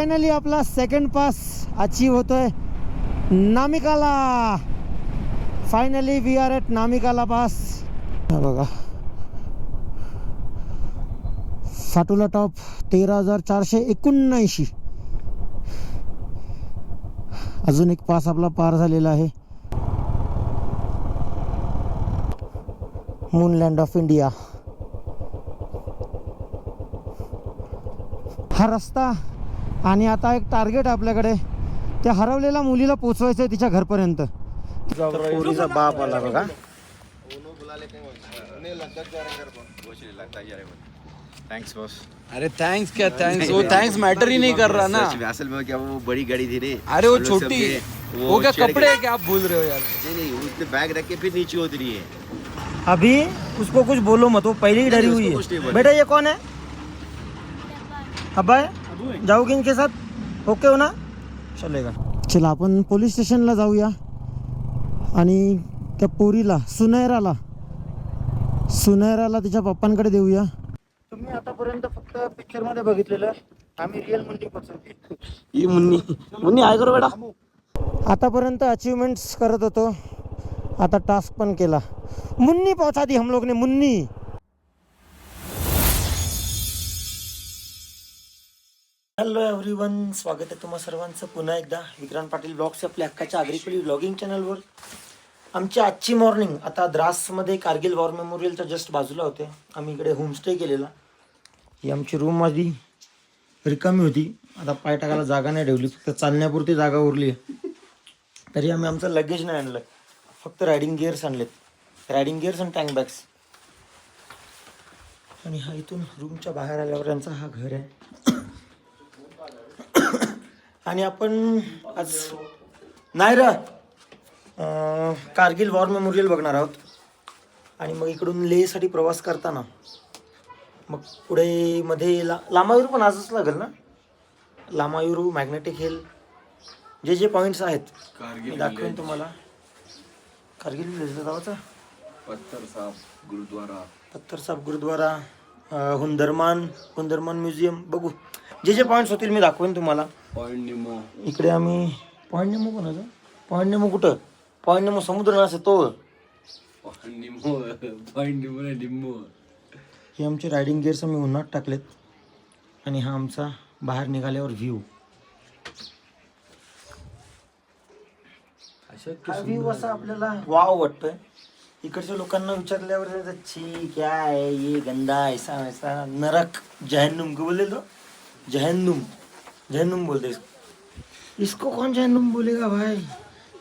Finally आपला second pass achieve होतोय Namika La. Finally we are at Namika La pass. बघा फाटुला टॉप 13,479. अजून एक पास आपला पार झालेला आहे. मूनलँड ऑफ इंडिया. हा रस्ता आणि आता एक टार्गेट आपल्याकडे, त्या हरवलेल्या मुलीला पोचवायचं आहे तिच्या घरपर्यंत. पोरीचा बाप आला बघा. Thanks boss. अरे थैंक्स क्या थैंक्स, वो थैंक्स मैटर ही नहीं कर रहा ना. असल में क्या वो बड़ी गाड़ी थी रे. अरे वो छोटी, वो क्या कपड़े है क्या आप भूल रहे हो यार. नहीं उसने बैग रख के फिर नीचे उतरी है. अभी उसको कुछ बोलो मत, वो पहले ही डरी हुई है. बेटा ये कौन है? अब्बा जाओगे इनके साथ? ओके हो ना? चलेगा. चला आपण पोलीस स्टेशनला जाऊया आणि त्या पोरीला सुनैराला तिच्या पप्पांकडे देऊया. तुम्ही आतापर्यंत फक्त पिक्चर मध्ये बघितलेलं, आम्ही रिअल मुन्नी पोचवली. ये मुन्नी आहे करो बेटा. आतापर्यंत अचीवमेंट्स करत होतो, आता टास्क पण केला. मुन्नी पहुंचा दी हम लोग ने. मुन्नी. हॅलो एव्हरीवन, स्वागत आहे तुम्हा सर्वांचं पुन्हा एकदा विक्रांत पाटील ब्लॉग्स आपल्या हक्काच्या आग्रिकोली ब्लॉगिंग चॅनलवर. आमची आजची मॉर्निंग आता द्रासमध्ये कारगिल वॉर मेमोरियलच्या जस्ट बाजूला होते. आम्ही इकडे होमस्टे केलेला. ही आमची रूम आधी रिकामी होती, आता पाय टाकायला जागा नाही ठेवली, फक्त चालण्यापुरती जागा उरली आहे. तरी आम्ही आमचं लगेज नाही आणलं, फक्त रायडिंग गिअर्स आणलेत. रायडिंग गिअर्स आणि टँक बॅग्स. आणि हा इथून रूमच्या बाहेर आल्यावर यांचा हा घर आहे. आणि आपण आज नाही कारगिल वॉर मेमोरियल बघणार आहोत. आणि मग इकडून लेहसाठी प्रवास करताना मग पुढे मध्ये लामायुरू पण आजच लागेल ना. लामायुरू, मॅग्नेटिक हिल, जे पॉईंट्स आहेत मी दाखवेन तुम्हाला. कारगिल विलेजला जायचं. पत्थर साब गुरुद्वारा, हुंदरमान म्युझियम बघू. जे पॉईंट्स होतील मी दाखवेन तुम्हाला. पॉइंट निमो इकडे आम्ही पॉईंट नेमो कोणाचं? पॉईंट नेमो कुठं? पॉईंट नेमो समुद्र नसे तो. हे आमचे रायडिंग गिअर्स आम्ही उन्हात टाकलेत. आणि हा आमचा बाहेर निघाल्यावर व्ह्यू. हा व्ह्यू असा आपल्याला वाव वाटतोय. इकडच्या लोकांना विचारल्यावर छी क्या है ये गंदा ऐसा वैसा नरक जहन्नुम को बोले तो. जहन्नुम बोलते इसको कौन जहन्नुम बोलेगा भाई?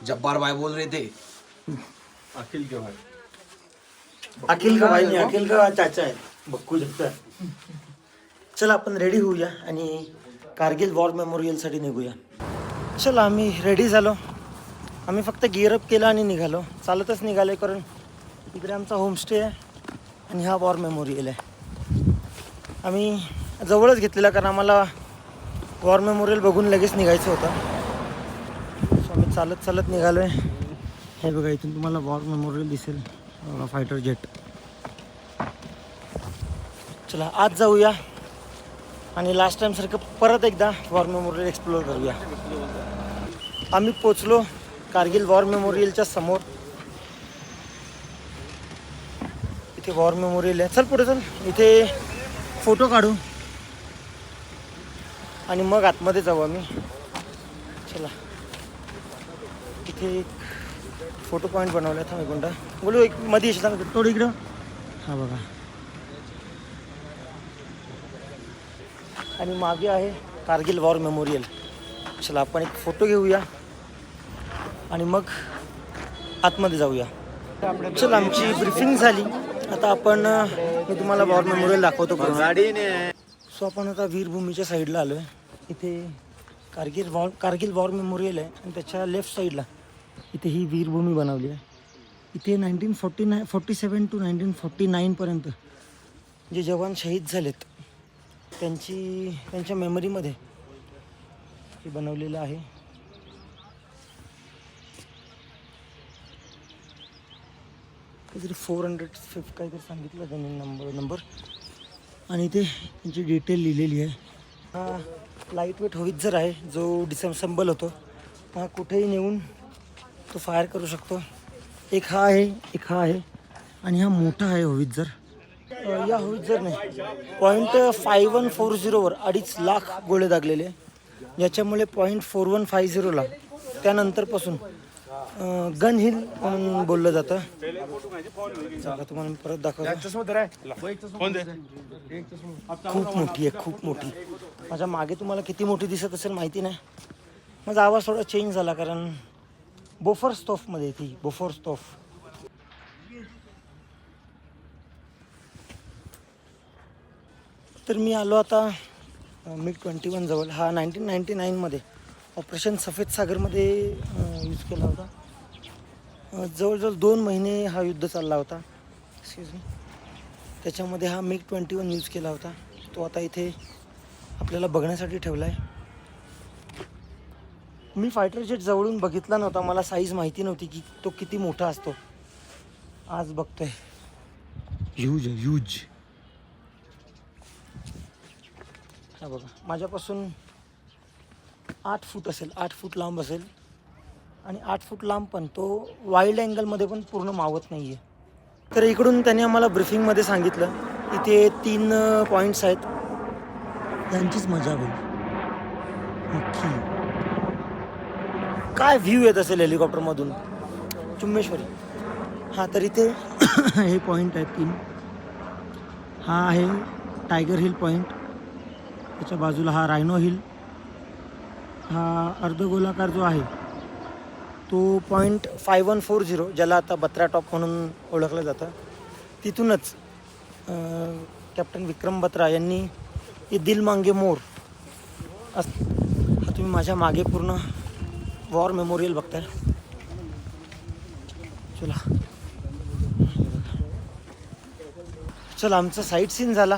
जब्बार भाई बोल रहे थे. अखिल का भाई नाही, अखिल का चाचा आहे, बक्कू जगता. चला आपण रेडी होऊया आणि कारगिल वॉर मेमोरियलसाठी निघूया. चला आम्ही रेडी झालो. आम्ही फक्त गिअरअप केलं आणि निघालो. चालतच निघालो कारण इकडे आमचा होमस्टे आहे आणि हा वॉर मेमोरियल आहे. आम्ही जवळच घेतलेला कारण आम्हाला वॉर मेमोरियल बघून लगेच निघायचं होतं. सो आम्ही चालत निघालो आहे. हे बघा इथून तुम्हाला वॉर मेमोरियल दिसेल, फायटर जेट. चला आज जाऊया आणि लास्ट टाईमसारखं परत एकदा वॉर मेमोरियल एक्सप्लोअर करूया. आम्ही पोचलो कारगिल वॉर मेमोरियलच्या समोर. इथे वॉर मेमोरियल आहे. चल पुढे चल, इथे फोटो काढू आणि मग आतमध्ये जाऊ आम्ही. चला इथे एक फोटो पॉईंट बनवला था मी बोलू एक मध्ये थोडं इकडं. हा बघा, आणि मागे आहे कारगिल वॉर मेमोरियल. चला आपण एक फोटो घेऊया आणि मग आतमध्ये जाऊया. चला आमची ब्रीफिंग झाली. आता आपण मी तुम्हाला वॉर मेमोरियल दाखवतो. सो आपण आता वीरभूमीच्या साईडला आलो आहे. इथे कारगिल वॉर मेमोरियल आहे आणि त्याच्या लेफ्ट साईडला इथे ही वीरभूमी बनवली आहे. इथे 1947 to 1949पर्यंत जे जवान शहीद झालेत त्यांच्या मेमरीमध्ये हे बनवलेलं आहे. काहीतरी 405 काहीतरी सांगितलं त्यांनी नंबर. आणि इथे त्यांची डिटेल लिहिलेली आहे. हा लाईट वेट होवित्झर आहे जो डिसेंबल होतो. हा कुठेही नेऊन तो फायर करू शकतो. एक हा आहे आणि हा मोठा आहे होवित्झर. या होवित्झरने .5140वर 2.5 लाख गोळे दागलेले, याच्यामुळे .4150ला त्यानंतरपासून गन हिल म्हणून बोललं जातं. तुम्हाला परत दाखवतो. खूप मोठी. माझ्या मागे तुम्हाला किती मोठी दिसत असेल माहिती नाही. माझा आवाज थोडा चेंज झाला कारण बोफोर्स ती बोफोर्स. तर मी आलो आता MiG-21 जवळ. हा 1999मध्ये ऑपरेशन सफेद सागरमध्ये यूज केला होता. जवळजवळ 2 महिने हा युद्ध चालला होता. त्याच्यामध्ये हा MiG-21 यूज केला होता. तो आता इथे आपल्याला बघण्यासाठी ठेवला आहे. मी फायटर जेट जवळून बघितला नव्हता, मला साईज माहिती नव्हती की तो किती मोठा असतो. आज बघतोय. ह्यूज. हा बघा, माझ्यापासून 8 फूट असेल, 8 फूट लांब असेल. आणि 8 फूट लांब पण तो वाईल्ड अँगलमध्ये पण पूर्ण मावत नाही आहे. तर इकडून त्यांनी आम्हाला ब्रिफिंगमध्ये सांगितलं इथे 3 पॉईंट्स आहेत, त्यांचीच मजा होईल. नक्की काय व्ह्यू येत असेल हेलिकॉप्टरमधून, चुम्मेश्वरी. हा तर इथे हे पॉईंट आहेत 3. हा आहे टायगर हिल पॉईंट, त्याच्या बाजूला हा रायनो हिल. हा अर्धगोलाकार जो आहे तो .5140 ज्याला आता बत्रा टॉप म्हणून ओळखलं जातं, तिथूनच कॅप्टन विक्रम बत्रा यांनी ये दिल मांगे मोर हा तुम्ही माझ्या मागे पूर्ण वॉर मेमोरियल बघताय. चला आमचा साईट सीन झाला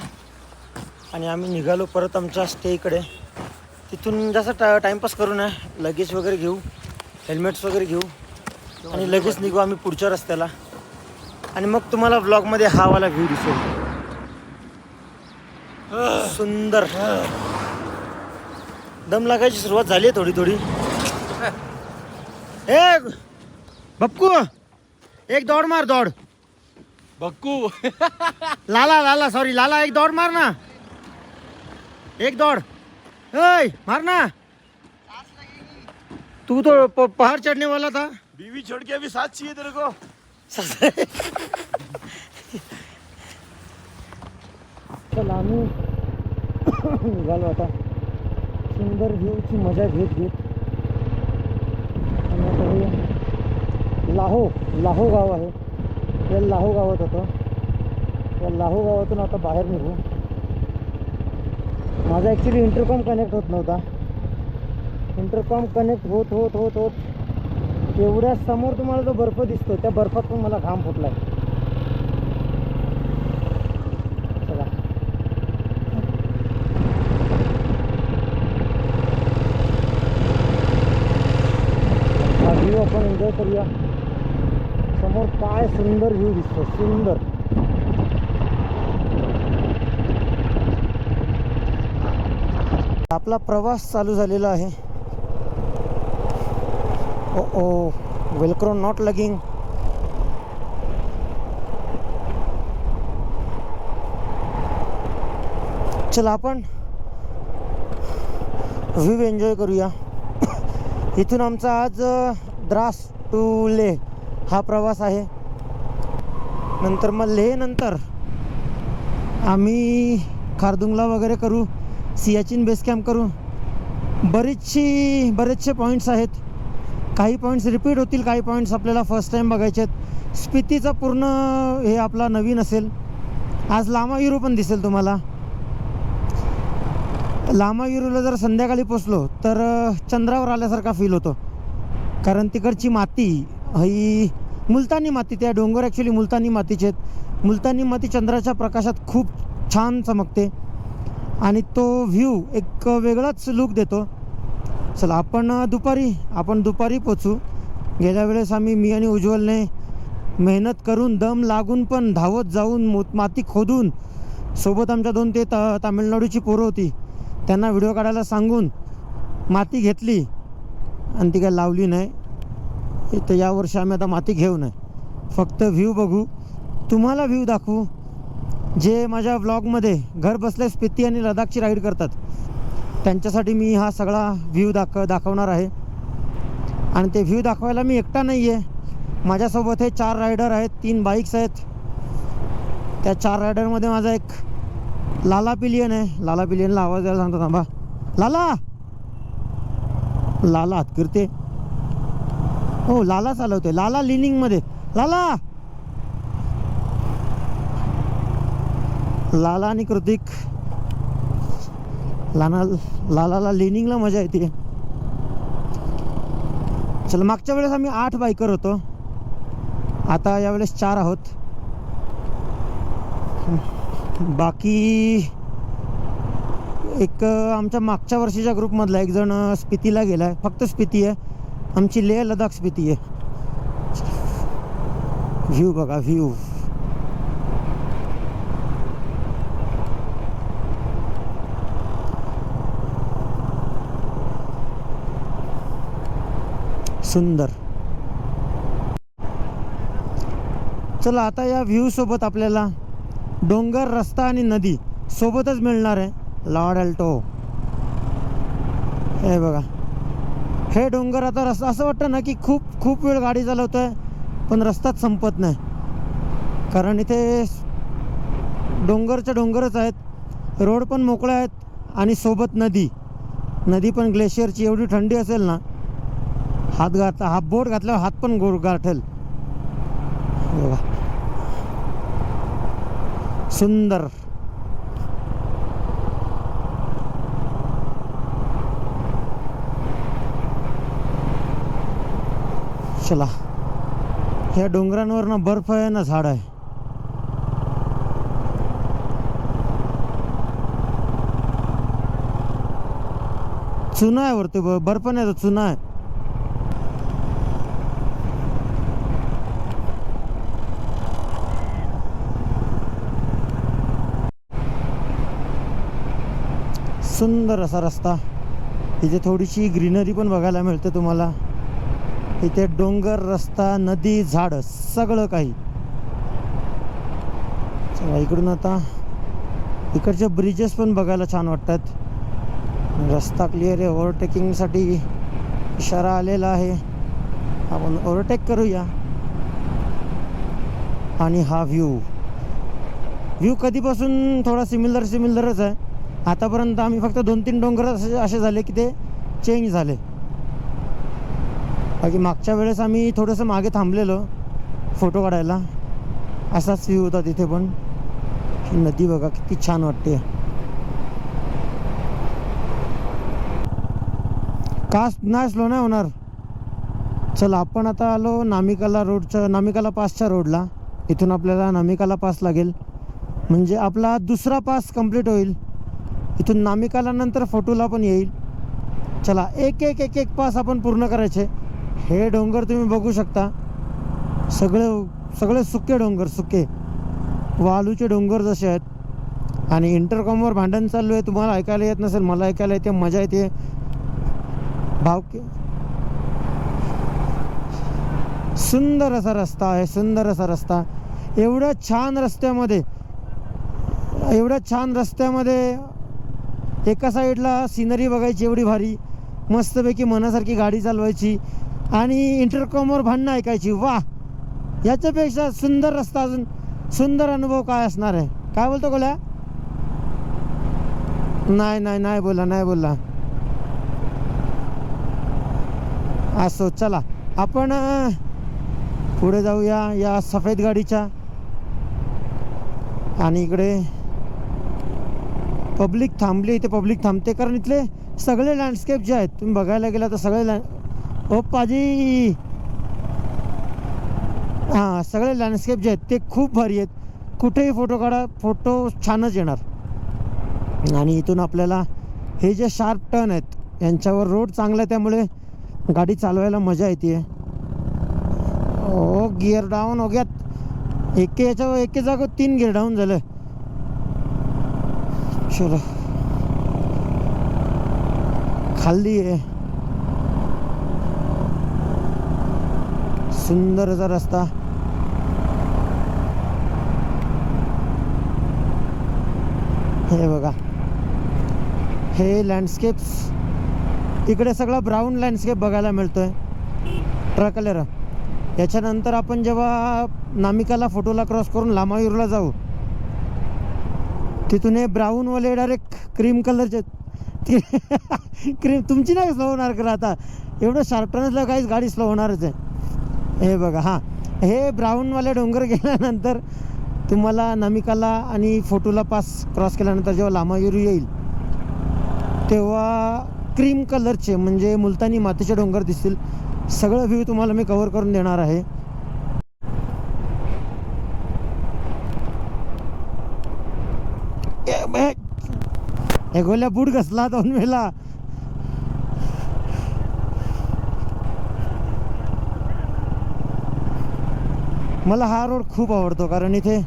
आणि आम्ही निघालो परत आमच्या स्टेकडे. तिथून जसं टाईमपास करू नये, लगेज वगैरे घेऊ, हेल्मेट्स वगैरे घेऊ आणि लगेच निघू आम्ही पुढच्या रस्त्याला. आणि मग तुम्हाला व्लॉगमध्ये हा वाला व्ह्यू दिसेल, सुंदर. दम लागायची सुरुवात झाली आहे थोडी. ए बप्पू, एक दौड मार, दौड. बक्कू लाला सॉरी लाला, एक दौड़ मारना, एक दौड़. मार ना, तू तो पहाड़ चढ़ने वाला था. बीवी छोड़ के अभी साथ चाहिए तेरे को. चला आम्ही निघालो आता सुंदर व्ह्यूची मजा घेत. आणि आता हे लाहो गाव आहे. या लाहो गावात होतं. या लाहो गावातून आता बाहेर निघू. माझा ॲक्च्युली इंटरकॉम कनेक्ट होत नव्हता. इंटरकॉम कनेक्ट होत एवढ्या समोर तुम्हाला जो बर्फ दिसतो त्या बर्फात पण मला घाम फुटला आहे. चला हा व्ह्यू आपण एन्जॉय करूया. समोर काय सुंदर व्ह्यू दिसतो, सुंदर. आपला प्रवास चालू झालेला आहे. ओ वेलक्रो नॉट लगिंग. चला आपण व्ह्यू एन्जॉय करूया. इथून आमचा आज द्रास टू लेह हा प्रवास आहे. नंतर मग लेह नंतर आम्ही खारदुंगला वगैरे करू, सियाचीन बेस कॅम्प करू. बरेचसे पॉईंट्स आहेत. काही पॉईंट्स रिपीट होतील, काही पॉईंट्स आपल्याला फर्स्ट टाईम बघायचे आहेत. स्पितीचा पूर्ण हे आपला नवीन असेल. आज लामायुरू पण दिसेल तुम्हाला. लामायुरूला जर संध्याकाळी पोचलो तर चंद्रावर आल्यासारखा फील होतो, कारण तिकडची माती ही मुलतानी माती. त्या डोंगर ॲक्च्युली मुलतानी मातीचे आहेत. मुलतानी माती चंद्राच्या प्रकाशात खूप छान चमकते आणि तो व्ह्यू एक वेगळाच लुक देतो. चला आपण दुपारी पोचू. गेल्या वेळेस मी आणि उज्ज्वलने मेहनत करून दम लागून पण धावत जाऊन माती खोदून, सोबत आमच्या 2 ते तामिळनाडूची पोरं होती, त्यांना व्हिडिओ काढायला सांगून माती घेतली आणि ती काय लावली नाही. तर यावर्षी आम्ही आता माती घेऊ नये, फक्त व्ह्यू बघू, तुम्हाला व्ह्यू दाखवू. जे माझ्या व्लॉगमध्ये घर बसल्या स्पिती आणि लडाखची राईड करतात त्यांच्यासाठी मी हा सगळा व्ह्यू दाखवणार आहे. आणि ते व्ह्यू दाखवायला मी एकटा नाही आहे, माझ्यासोबत हे 4 रायडर आहेत, 3 बाईक्स आहेत. त्या 4 रायडरमध्ये माझा एक लाला पिलियन आहे. लाला पिलियनला आवाज द्यायला सांगतो, थांबा. लाला लाला हात करते. हो, लाला चालवते. लाला लिनिंगमध्ये. लाला लाला आणि कृतिक. लालाला लिनिंगला मजा येते. चला, मागच्या वेळेस आम्ही 8 बायकर होतो, आता यावेळेस 4 आहोत. बाकी एक आमच्या मागच्या वर्षीच्या ग्रुपमधला एक जण स्पितीला गेला आहे. फक्त स्पिती आहे आमची, लेह लडाख स्पिती आहे. व्ह्यू बघा, व्ह्यू. सुंदर. चला, आता या व्ह्यू सोबत आपल्याला डोंगर, रस्ता आणि नदी सोबतच मिळणार आहे. लॉर्ड अल्टो हे बघा, हे डोंगर. आता रस्ता असं वाटतं ना की खूप वेळ गाडी चालवतोय, पण रस्ताच संपत नाही, कारण इथे डोंगरच्या डोंगरच आहेत, रोड पण मोकळे आहेत आणि सोबत नदी पण ग्लेशियरची. एवढी थंडी असेल ना, हात बोट घातल्यावर हात पण गाठेल. बघा, सुंदर. चला, ह्या डोंगरांवर ना बर्फ आहे ना झाड आहे. चुना आहे वरती, बर्फ नाही, तो चुना आहे. सुंदर असा रस्ता. इथे थोडीशी ग्रीनरी पण बघायला मिळते तुम्हाला. इथे डोंगर, रस्ता, नदी, झाड, सगळं काही. चला, इकडून आता इकडचे ब्रिजेस पण बघायला छान वाटतात. रस्ता क्लिअर आहे, ओव्हरटेकिंगसाठी इशारा आलेला आहे, आपण ओव्हरटेक करूया. आणि हा व्ह्यू कधीपासून थोडा सिमिलरच आहे. आतापर्यंत आम्ही फक्त 2-3 डोंगर असे झाले की ते चेंज झाले. बाकी मागच्या वेळेस आम्ही थोडंसं मागे थांबलेलो फोटो काढायला, असाच व्ह्यू होता तिथे. पण ही नदी बघा किती छान वाटते. कास नाही स्लो नाही होणार. चला, आपण आता आलो नामिकाला पासच्या रोडला. इथून आपल्याला नामिकाला पास लागेल, म्हणजे आपला दुसरा पास कंप्लीट होईल. इथून नामिकाला नंतर फोटोला पण येईल. चला, एक पास आपण पूर्ण करायचे. हे डोंगर तुम्ही बघू शकता, सगळे सुके डोंगर, सुके वालूचे डोंगर जसे आहेत. आणि इंटरकॉमवर भांडण चालू आहे, तुम्हाला ऐकायला येत नसेल, मला ऐकायला येते, मजा येते. सुंदर असा रस्ता आहे, सुंदर असा रस्ता. एवढ्या छान रस्त्यामध्ये एका साईडला सिनरी बघायची एवढी भारी, मस्तपैकी मनासारखी गाडी चालवायची आणि इंटरकॉमवर भांडणं ऐकायची. वा, याच्यापेक्षा सुंदर रस्ता, अजून सुंदर अनुभव काय असणार आहे? काय बोलतो गोल्या? नाही बोलला. असो, चला आपण पुढे जाऊया या सफेद गाडीच्या. आणि इकडे पब्लिक थांबली, इथे पब्लिक थांबते कारण इथले सगळे लँडस्केप जे आहेत तुम्ही बघायला गेला तर सगळे ओप्पाजी हां, सगळे लँडस्केप जे आहेत ते खूप भारी आहेत. कुठेही फोटो काढा, फोटो छानच येणार. आणि इथून आपल्याला हे जे शार्प टर्न आहेत यांच्यावर रोड चांगला आहे, त्यामुळे गाडी चालवायला मजा येते. ओ, गिअर डाऊन हो गयात. एके जागो 3 गिअर डाऊन झालं. चलो, खाली आहे सुंदर असा रस्ता. हे बघा हे लँडस्केप्स, इकडे सगळा ब्राऊन लँडस्केप बघायला मिळतोय ट्रकलेर. याच्यानंतर आपण जेव्हा नामिकाला फोटोला क्रॉस करून लामायूरला जाऊ, तिथून हे ब्राऊनवाले डायरेक्ट क्रीम कलरचे क्रीम तुमची नाही स्लो होणार करा आता, एवढं शार्प टर्नसला काहीच गाडी स्लो होणारच आहे. हे बघा हां, हे ब्राऊनवाले डोंगर गेल्यानंतर तुम्हाला नामिकाला आणि फोटोला पास क्रॉस केल्यानंतर जेव्हा लामायूर येईल तेव्हा क्रीम कलरचे म्हणजे मुलतानी मातीचे डोंगर दिसतील. सगळं व्ह्यू तुम्हाला मी कव्हर करून देणार आहे. हे गोल्या बूट घसला 2 वेळा. मला हा रोड खूप आवडतो कारण इथे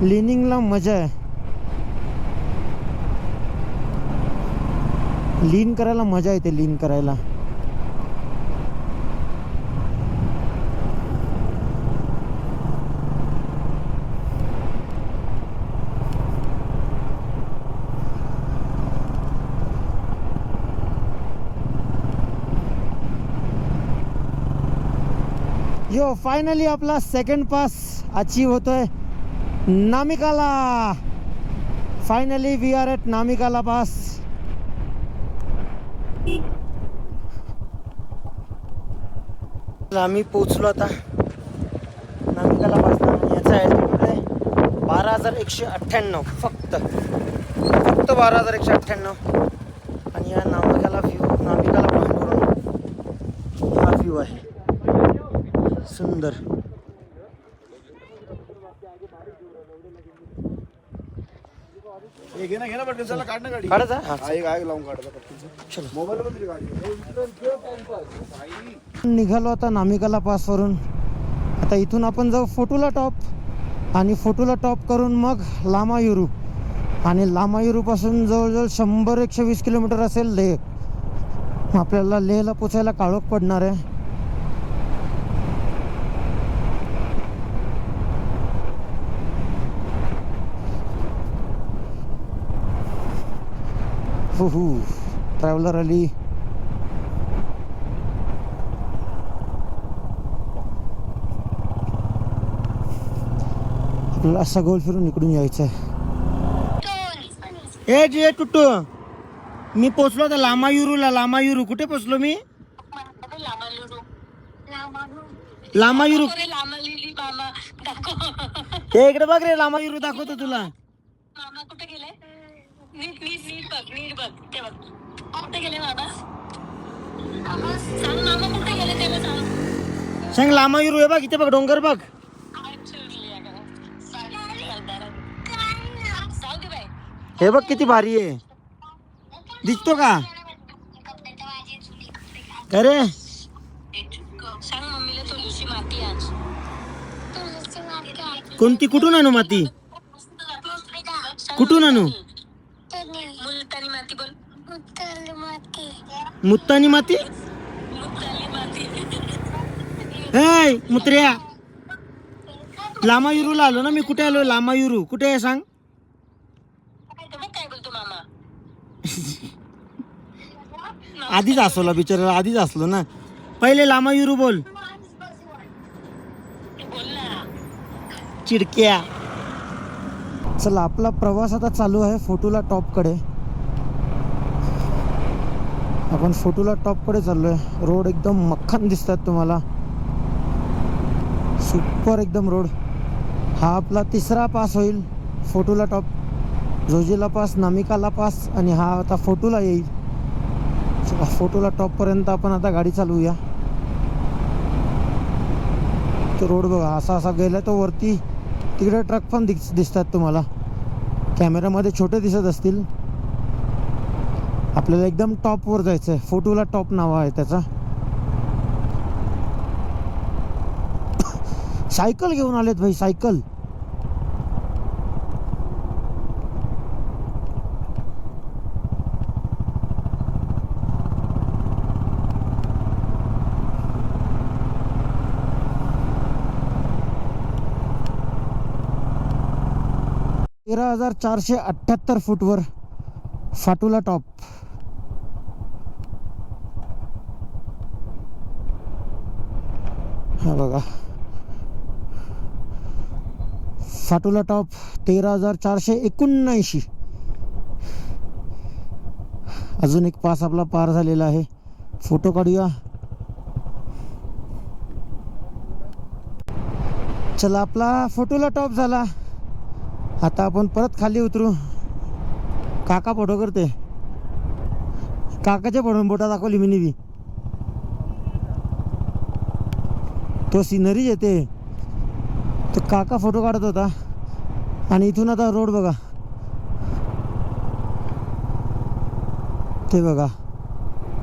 लिनिंगला मजा आहे. लीन करायला मजा येते, लीन करायला. यो फायनली आपला सेकंड पास अचीव होतोय Namika La. Finally we are at Namika La pass. आम्ही पोचलो आता नामिकाला पास. याचा ॲल्टिट्यूड आहे 12,198 फक्त 12,198. आणि या नामिकाला पॉईंटवरून हा व्ह्यू आहे सुंदर. घे ना पटकन, चला काढ ना गाडी. काढायचा एक लावून काढता पटकन. चलो. मोबाईल मध्ये गाडी निघालो आता नामिकाला पासवरून. आता इथून आपण जाऊ फोटोला टॉप आणि फोटोला टॉप करून मग लामायूरू. आणि लामायूरूपासून जवळजवळ 100-120 किलोमीटर असेल लेह. आपल्याला लेहला पोचायला काळोख पडणार आहे. ट्रॅव्हलर आली. आपल्याला असा गोल फिरून इकडून यायचं आहे. ए जे टुट्टू, मी पोचलो आता लामायूरूला. लामायूरू कुठे पोचलो मी? लामायूरू. हे इकडे बघ रे, लामायूरू दाखवतो तुला. मामा कुठे गेले? नीट बघ ते बघ. कुठे गेले मामा? सांग मामा कुठे गेले त्याला सांग. सांग लामायूरू. हे बघ इथे बघ डोंगर बघ. हे बघ किती भारी आहे, दिसतो का? अरे सांग मम्मीला तुळशी माती आज. कोणती? कुठून आणू माती? कुठून आणू? मुलतानी माती बोल. मुत्तानी माती. ए मुत्र्या, लामायूरूला आलो ना मी. कुठे आलो? लामायूरू कुठे आहे सांग. काय बोलतो मामा? आधीच असलो बिचारा, आधीच असलो ना. पहिले लामायूरू बोल. चिडक्या. चला आपला प्रवास आता चालू आहे फोटोला टॉपकडे. आपण फोटोला टॉपकडे चाललोय. रोड एकदम मक्खन दिसतात तुम्हाला, सुपर एकदम रोड. हा आपला 3रा पास होईल फोटोला टॉप. जोजिला पास, नामिकाला पास आणि हा आता फोटोला येईल. फोटोला टॉपपर्यंत आपण आता गाडी चालवूया. तो रोड बघा असा असा गेला तो वरती. तिकडे ट्रक पण दिसतात तुम्हाला, कॅमेऱ्यामध्ये छोटे दिसत असतील. आपल्याला एकदम टॉपवर जायचं आहे. फोटोला टॉप नाव आहे त्याचा. सायकल घेऊन आलेत भाई, सायकल. 13,478 फूटवर फाटुला टॉप. हा बघा फाटुला टॉप 13,479. अजून एक पास आपला पार झालेला आहे. फोटो काढूया. चला आपला फोटोला टॉप झाला. आता आपण परत खाली उतरू. काका फोटो करते. काकाच्या बोटा दाखवली मी बी. तो सिनरी येते तो काका फोटो काढत होता. आणि इथून आता रोड बघा. ते बघा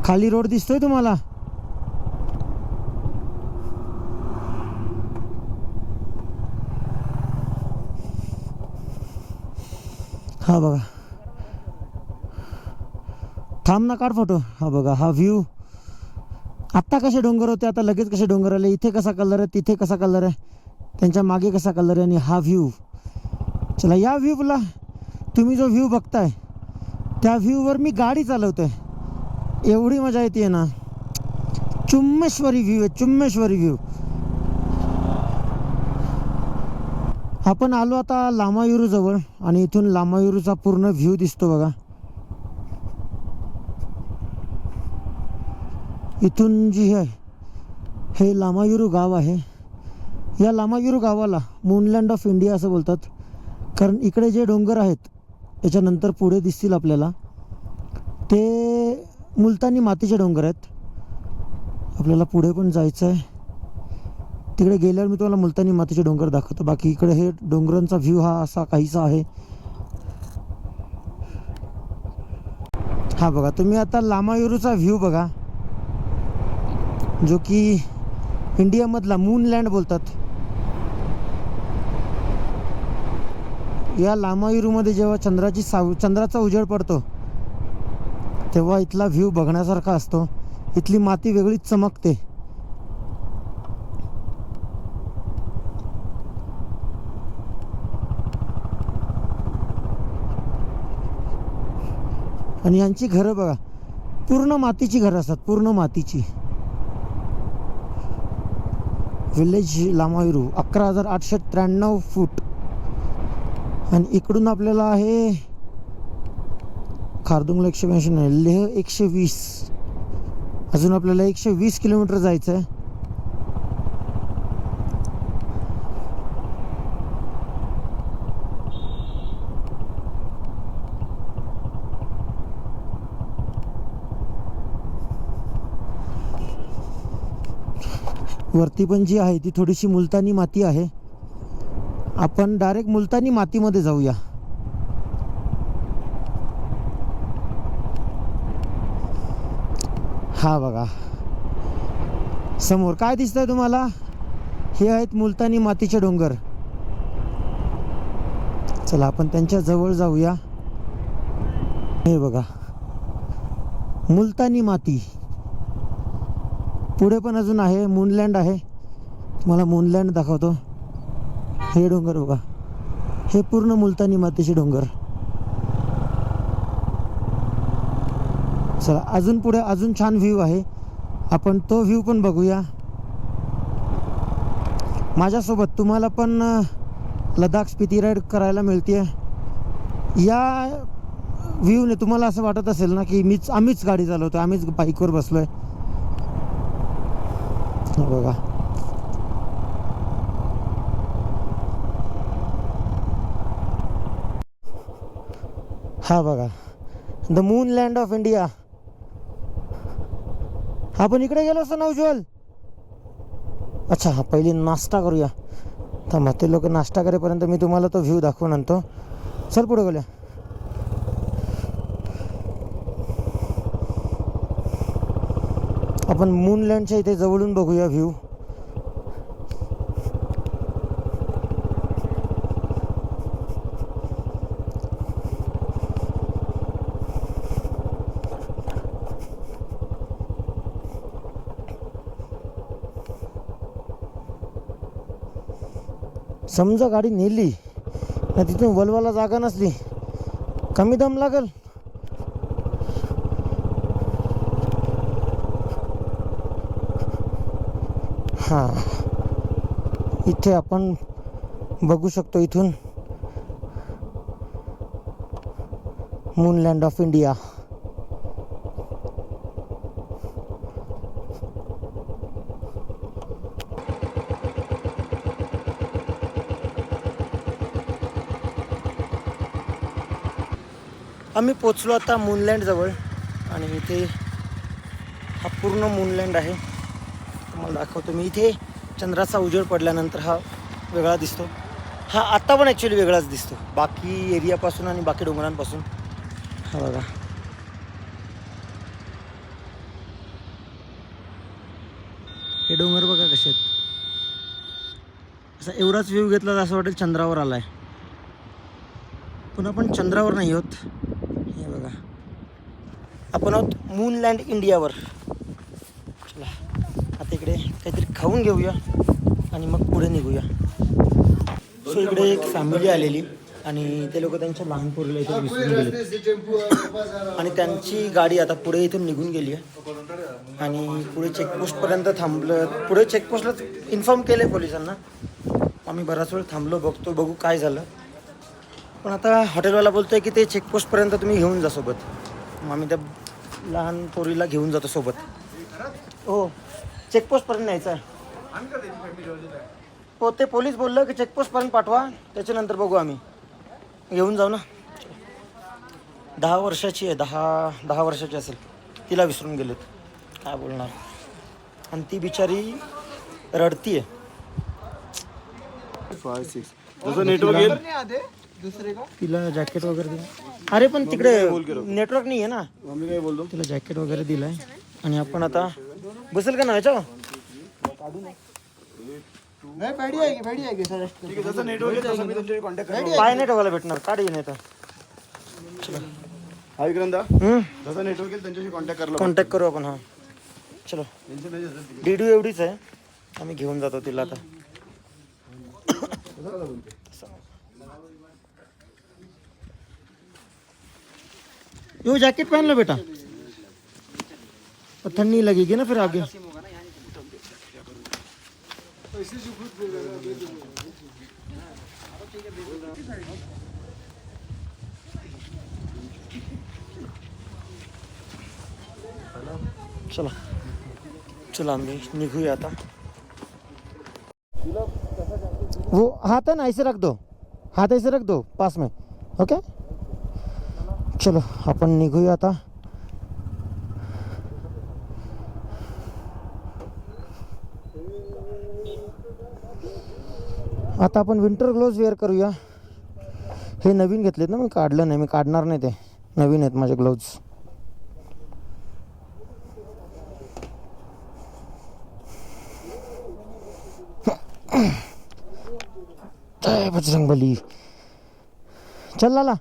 खाली रोड दिसतोय तुम्हाला. हा बघा थांब ना काढ फोटो. हा बघा हा व्ह्यू. आत्ता कसे डोंगर होते आता लगेच कसे डोंगर आले. इथे कसा कलर आहे तिथे कसा कलर आहे त्यांच्या मागे कसा कलर आहे आणि हा व्ह्यू. चला या व्ह्यूला तुम्ही जो व्ह्यू बघताय त्या व्ह्यूवर मी गाडी चालवतोय. एवढी मजा येते ना. चुम्मेश्वरी व्ह्यू आहे चुम्मेश्वरी व्ह्यू. आपण आलो आता लामायुरू जवळ आणि इथून लामायुरूचा पूर्ण व्ह्यू दिसतो बघा. इथून जी आहे हे लामायुरू गाव आहे. या लामायुरू गावाला मूनलँड ऑफ इंडिया असं बोलतात. कारण इकडे जे डोंगर आहेत याच्यानंतर पुढे दिसतील आपल्याला ते मुलतानी मातीचे डोंगर आहेत. आपल्याला पुढे पण जायचं आहे. तिकडे गेल्यावर मी तुम्हाला मुलतानी मातीचे डोंगर दाखवतो. बाकी इकडे हे डोंगरांचा व्ह्यू हा असा काहीसा आहे. हा बघा तुम्ही आता लामायुरूचा व्ह्यू बघा जो की इंडियामधला मूनलँड बोलतात. या लामायुरूमध्ये जेव्हा चंद्राचा उजेड पडतो तेव्हा इथला व्ह्यू बघण्यासारखा असतो. इथली माती वेगळीच चमकते. आणि यांची घरं बघा पूर्ण मातीची घरं असतात. पूर्ण मातीची. विलेज लामायुरू 11,893 फूट. आणि इकडून आपल्याला आहे खारदुंगला 182 नाही लेह 120. अजून आपल्याला 120 किलोमीटर जायचं आहे. वरती पण जी आहे ती थोडीशी मुलतानी माती आहे. आपण डायरेक्ट मुलतानी मातीमध्ये जाऊया. हा बघा समोर काय दिसतंय तुम्हाला. हे आहेत मुलतानी मातीचे डोंगर. चला आपण त्यांच्या जवळ जाऊया. हे बघा मुलतानी माती. पुढे पण अजून आहे मूनलँड आहे. तुम्हाला मूनलँड दाखवतो. हे डोंगर बघा हे पूर्ण मुलतानी मातीचे डोंगर. चला अजून पुढे अजून छान व्ह्यू आहे. आपण तो व्ह्यू पण बघूया. माझ्यासोबत तुम्हाला पण लडाख स्पिती राईड करायला मिळते. या व्ह्यूने तुम्हाला असं वाटत असेल ना की आम्हीच गाडी चालवतो आम्हीच बाईकवर बसलोय. बघा हा बघा द मूनलँड ऑफ इंडिया. आपण इकडे गेलो असतो ना उज्ज्वल. अच्छा हा पहिली नाश्ता करूया. थांबा ते लोक नाश्ता करेपर्यंत मी तुम्हाला तो व्ह्यू दाखवून आणतो. चल पुढे गेल्या. आपण मूनलँडच्या इथे जवळून बघूया व्ह्यू. समजा गाडी नेली ना तिथून वलवाला जागा नसली कमी दम लागल. हां, इथे आपण बघू शकतो इथून मूनलँड ऑफ इंडिया. आम्ही पोचलो आता मूनलँड जवळ आणि इथे हा पूर्ण मूनलँड आहे. तुम्हाला दाखवतो मी. इथे चंद्राचा उजेड पडल्यानंतर हा वेगळा दिसतो. हा आत्ता पण ॲक्च्युली वेगळाच दिसतो बाकी एरियापासून आणि बाकी डोंगरांपासून. हा बघा, हे डोंगर बघा कसे आहेत. असा एवढाच व्ह्यू घेतला तर असं वाटेल चंद्रावर आलाय, पण आपण चंद्रावर नाही आहोत. हे बघा, आपण आहोत मूनलँड इंडियावर. चला आता इकडे काहीतरी खाऊन घेऊया आणि मग पुढे निघूया. सो इकडे एक फॅमिली आलेली आणि ते लोक त्यांच्या लहान पोरीला इथे विसरून गेले आणि त्यांची गाडी आता पुढे इथून निघून गेली आहे आणि पुढे चेकपोस्टपर्यंत थांबलं. पुढे चेकपोस्टला इन्फॉर्म केलं पोलिसांना. आम्ही बराच वेळ थांबलो, बघू काय झालं. पण आता हॉटेलवाला बोलतोय की ते चेकपोस्टपर्यंत तुम्ही घेऊन जा सोबत. मग आम्ही त्या लहान पोरीला घेऊन जातो सोबत. हो, चेकपोस्टपर्यंत न्यायचं आहे. हो, ते पोलीस बोललं की चेकपोस्टपर्यंत पाठवा, त्याच्यानंतर बघू. आम्ही घेऊन जाऊ ना. 10 वर्षाची आहे, 10 वर्षाची असेल. तिला विसरून गेलेत, काय बोलणार. आणि ती बिचारी रडती आहे. नेटवर्क येईल. तिला जॅकेट वगैरे दिलं. अरे पण तिकडे नेटवर्क नाही आहे ना. मम्मी काय बोलतो? तिला जॅकेट वगैरे दिलं आहे आणि आपण आता बसेल का ना याच्या. जसं नेटवर्क येईल तसं मी तुमच्याशी कॉन्टॅक्ट करतो. पाय नाही ठेवायला भेटणार, काढ नाही तर. हा विक्रंदा, जसं नेटवर्क येईल त्यांच्याशी कॉन्टॅक्ट करलो. कॉन्टॅक्ट करू आपण. हां चलो. डीडू एवढीच आहे, आम्ही घेऊन जातो तिला आता. यो जैकेट पहन लो बेटा, ठंड नहीं लगेगी ना फिर आगे. चला चला आम्ही निघूया आता. वो हाथ है ना, ऐसे रख दो, हाथ ऐसे रख दो पास में. ओके चलो आपण निघूया आता. आता आपण विंटर ग्लोव्ज वेअर करूया. हे नवीन घेतलेत ना, मी काढलं नाही, मी काढणार नाही, ते नवीन आहेत माझे ग्लोव्ज. जय बजरंगबली. चल लाला.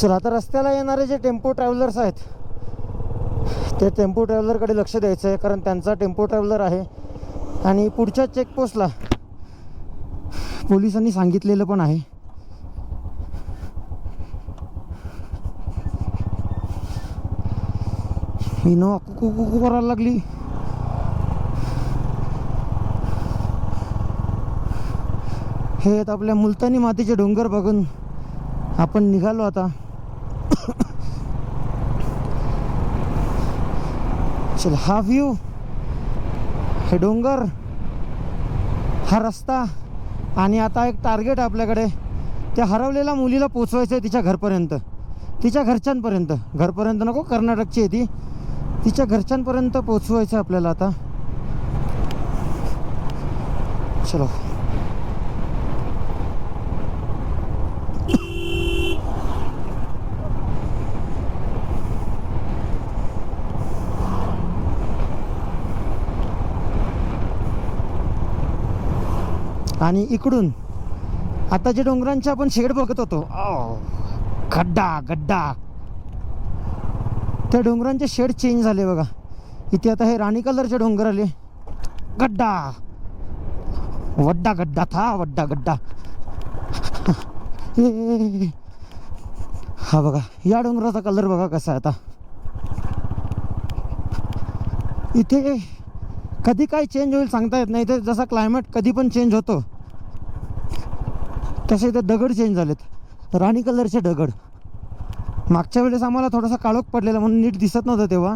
चला आता रस्त्याला येणारे जे टेम्पो ट्रॅव्हलर्स आहेत ते टेम्पो ट्रॅव्हलरकडे लक्ष द्यायचं आहे, कारण त्यांचा टेम्पो ट्रॅव्हलर आहे आणि पुढच्या चेकपोस्टला पोलिसांनी सांगितलेलं पण आहे. ही नो कुकू करायला लागली. हे आहेत आपल्या मुलतानी मातीचे डोंगर बघून आपण निघालो आता. चल, हा व्ह्यू, हे डोंगर, हा रस्ता आणि आता एक टार्गेट आपल्याकडे. त्या हरवलेल्या मुलीला पोचवायचं आहे तिच्या घरपर्यंत, तिच्या घरच्यांपर्यंत. घरपर्यंत नको, कर्नाटकची आहे ती, तिच्या घरच्यांपर्यंत पोचवायचं आहे आपल्याला आता. चलो आणि इकडून आता जे डोंगरांचे आपण शेड बघत होतो, गड्डा गड्डा, त्या डोंगरांचे शेड चेंज झाले बघा. इथे आता हे राणी कलरचे डोंगर आले. गड्डा, वड्डा गड्डा था, वड्डा गड्डा. हा बघा, या डोंगराचा कलर बघा कसा आहे आता. इथे कधी काय चेंज होईल सांगता येत नाही. इथे जसा क्लायमेट कधी पण चेंज होतो तसे इथे दगड चेंज झालेत, राणी कलरचे दगड. मागच्या वेळेस आम्हाला थोडासा काळोख पडलेला म्हणून नीट दिसत नव्हतं तेव्हा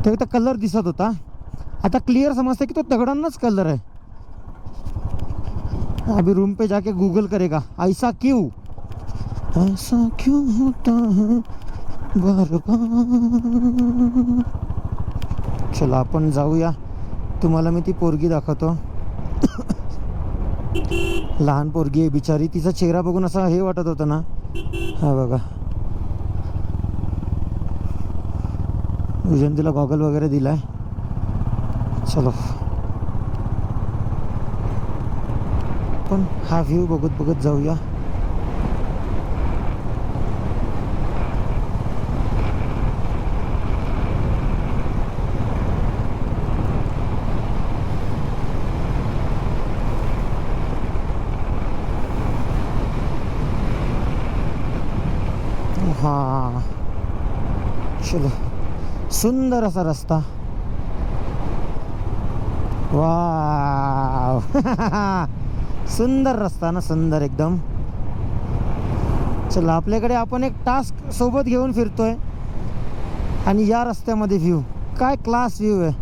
तर कलर दिसत होता. आता क्लिअर समजते की तो दगडांनाच कलर है. अभी रूम पे जाके गूगल करेगा ऐसा क्यों होता है बार बार. चला आपण जाऊया, तुम्हाला मी ती पोरगी दाखवतो. लहान पोरगी आहे बिचारी, तिचा चेहरा बघून असा हे वाटत होतं ना. हा बघा, विजन तिला गॉगल वगैरे दिलाय. चलो पण हा व्ह्यू बघत बघत जाऊया. हा चलो, सुंदर असा रस्ता. वाव सुंदर रस्ता ना, सुंदर एकदम. चला, आपल्याकडे आपण एक टास्क सोबत घेऊन फिरतोय आणि या रस्त्यामध्ये व्ह्यू काय क्लास व्ह्यू आहे.